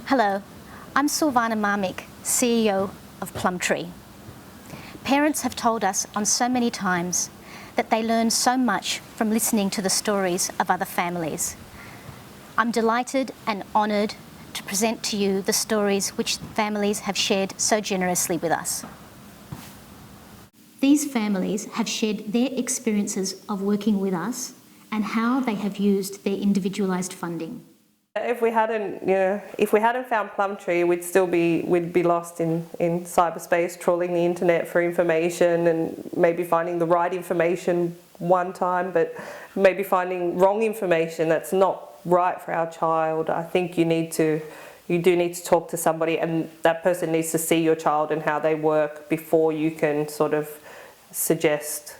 Hello, I'm Sylvana Mahmic, CEO of Plumtree. Parents have told us on so many times that they learn so much from listening to the stories of other families. I'm delighted and honoured to present to you the stories which families have shared so generously with us. These families have shared their experiences of working with us and how they have used their individualised funding. If we hadn't found Plumtree, we'd be lost in cyberspace, trawling the internet for information and maybe finding the right information one time, but maybe finding wrong information that's not right for our child. I think you do need to talk to somebody, and that person needs to see your child and how they work before you can sort of suggest,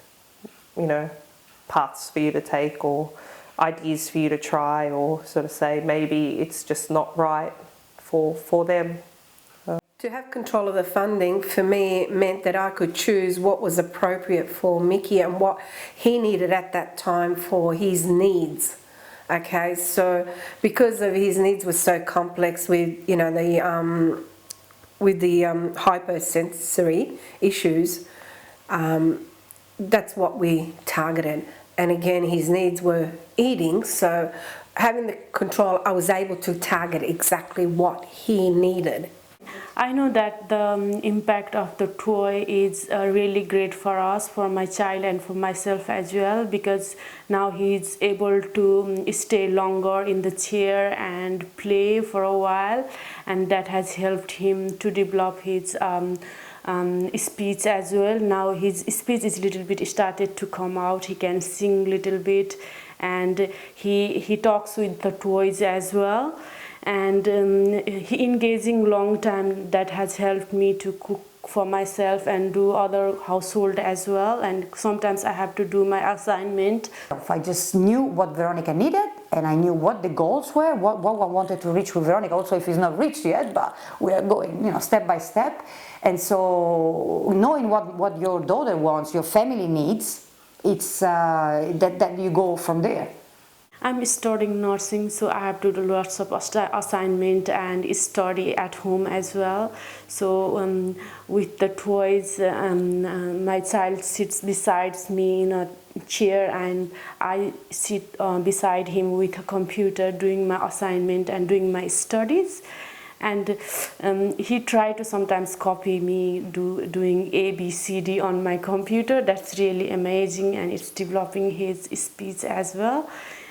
paths for you to take or ideas for you to try, or sort of say maybe it's just not right for them. To have control of the funding for me meant that I could choose what was appropriate for Micky and what he needed at that time for his needs. Okay, so because of his needs were so complex with the hypersensory issues, that's what we targeted. And again, his needs were eating, so having the control, I was able to target exactly what he needed. I know that the impact of the toy is really great for us, for my child and for myself as well, because now he's able to stay longer in the chair and play for a while, and that has helped him to develop his speech as well. Now his speech is a little bit started to come out. He can sing a little bit, and he talks with the toys as well. And he engaging long time. That has helped me to cook for myself and do other household as well. And sometimes I have to do my assignment. I just knew what Veronica needed, and I knew what the goals were, what I wanted to reach with Veronica. Also, if it's not reached yet, but we are going, step by step. And so, knowing what your daughter wants, your family needs, it's that you go from there. I'm studying nursing, so I have to do lots of assignment and study at home as well. So with the toys, my child sits beside me in a chair, and I sit beside him with a computer doing my assignment and doing my studies. And he tried to sometimes copy me doing A, B, C, D on my computer. That's really amazing, and it's developing his speech as well.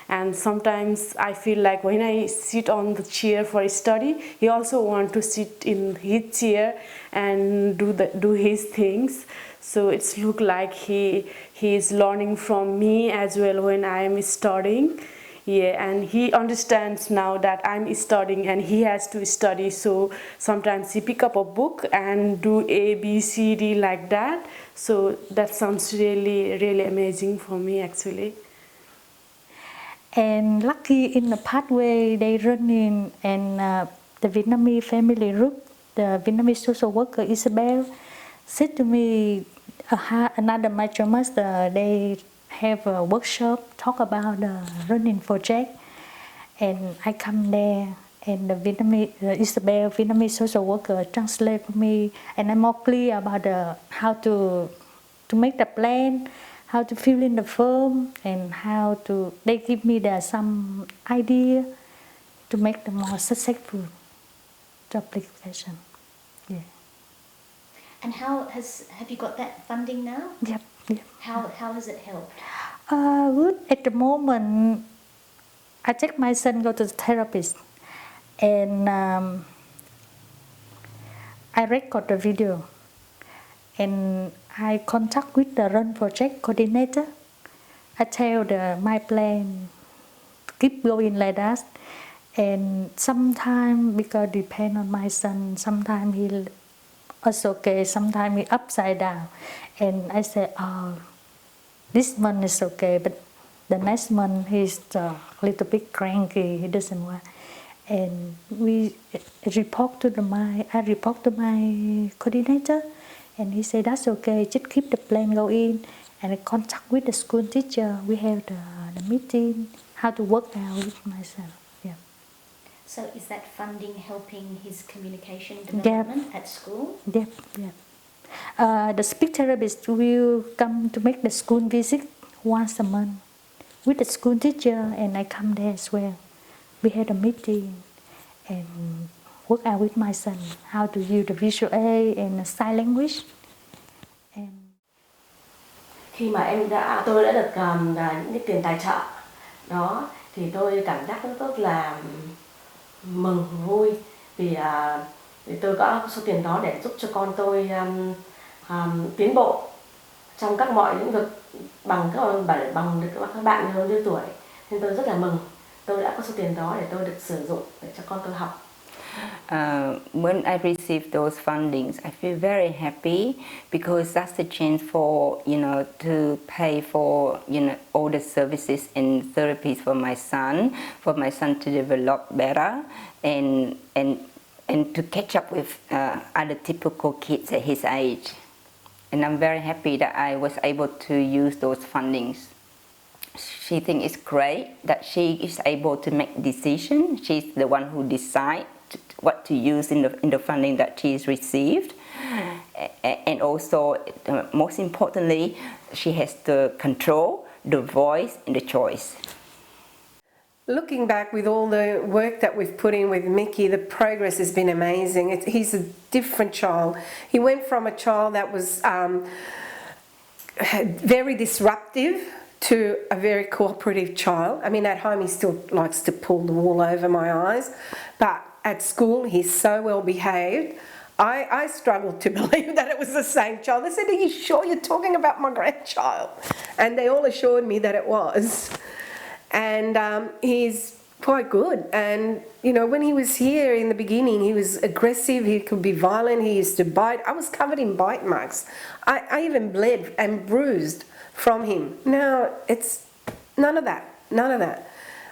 And sometimes I feel like when I sit on the chair for a study, he also wants to sit in his chair and do his things. So it's look like he is learning from me as well when I am studying. Yeah, and he understands now that I'm studying and he has to study. So sometimes he pick up a book and do A, B, C, D like that. So that sounds really, really amazing for me actually. And lucky in the pathway they running, and the Vietnamese family group, the Vietnamese social worker Isabelle said to me, another major master, they have a workshop talk about the running project, and I come there, and the Isabelle, Vietnamese social worker, translate for me, and I'm more clear about how to make the plan, how to fill in the form, and they give me some idea to make them more successful to application. Yeah. And have you got that funding now? Yep. How has it helped? Good. At the moment, I take my son go to the therapist, and I record the video, and I contact with the Run Project coordinator. I tell my plan, keep going like that. And sometimes, because depend on my son, sometimes he is okay, sometimes he upside down. And I say, this month is okay, but the next month he's a little bit cranky, he doesn't want. And I report to my coordinator, and he said, that's okay, just keep the plan going. And I contact with the school teacher. We have the meeting, how to work out with myself. Yeah. So is that funding helping his communication development at school? Yep, yep. The speech therapist will come to make the school visit once a month with the school teacher, and I come there as well. We had a meeting and work out with my son how to use the visual aid and the sign language. And khi mà tôi đã được những cái tiền tài trợ đó thì tôi cảm giác rất là mừng vui vì tôi có số tiền đó để giúp cho con tôi tiến bộ trong các mọi lĩnh vực bằng được các bạn lớn tuổi, nên tôi rất là mừng tôi đã có số tiền đó để tôi được sử dụng để cho con tôi học. When I received those fundings, I feel very happy because that's a chance for to pay for all the services and therapies for my son to develop better and to catch up with other typical kids at his age. And I'm very happy that I was able to use those fundings. She thinks it's great that she is able to make decisions. She's the one who decides what to use in the funding that she's received, and also most importantly, she has the control, the voice, and the choice. Looking back with all the work that we've put in with Micky, the progress has been amazing. He's a different child. He went from a child that was very disruptive to a very cooperative child. I mean, at home he still likes to pull the wool over my eyes, but at school he's so well behaved. I struggled to believe that it was the same child. They said, "Are you sure you're talking about my grandchild?" And they all assured me that it was. And he's quite good. And when he was here in the beginning, he was aggressive, he could be violent, he used to bite. I was covered in bite marks. I even bled and bruised from him. Now it's none of that.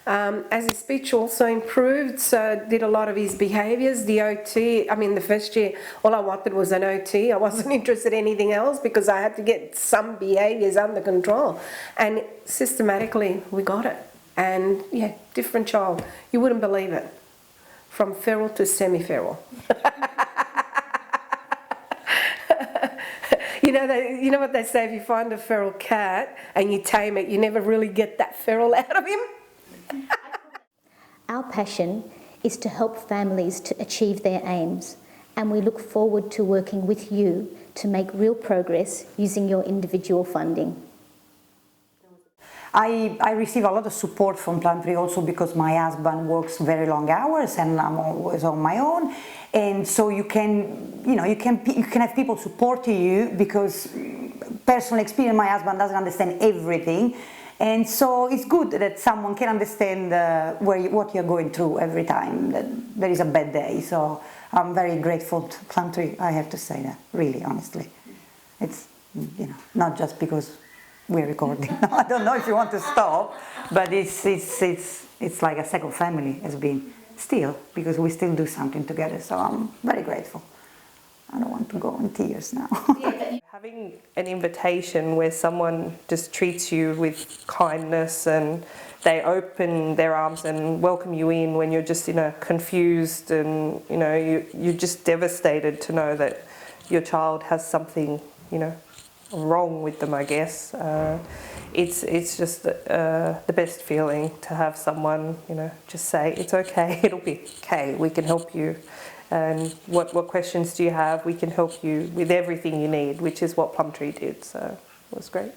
As his speech also improved, so did a lot of his behaviours. The OT, the first year, all I wanted was an OT. I wasn't interested in anything else because I had to get some behaviours under control. And systematically, we got it. And yeah, different child. You wouldn't believe it. From feral to semi-feral. You know what they say, if you find a feral cat and you tame it, you never really get that feral out of him. Our passion is to help families to achieve their aims, and we look forward to working with you to make real progress using your individual funding. I receive a lot of support from Plumtree also because my husband works very long hours and I'm always on my own, and so you can have people supporting you because personal experience, my husband doesn't understand everything, and so it's good that someone can understand what you're going through every time that there is a bad day. So I'm very grateful to Plumtree, I have to say that, really, honestly. It's not just because we're recording. I don't know if you want to stop, but it's like a second family has been still, because we still do something together. So I'm very grateful. I don't want to go in tears now. Having an invitation where someone just treats you with kindness and they open their arms and welcome you in when you're just confused and you're just devastated to know that your child has something wrong with them, I guess. It's just the best feeling to have someone just say, it's okay, it'll be okay, we can help you, and what questions do you have, we can help you with everything you need, which is what Plumtree did, so it was great.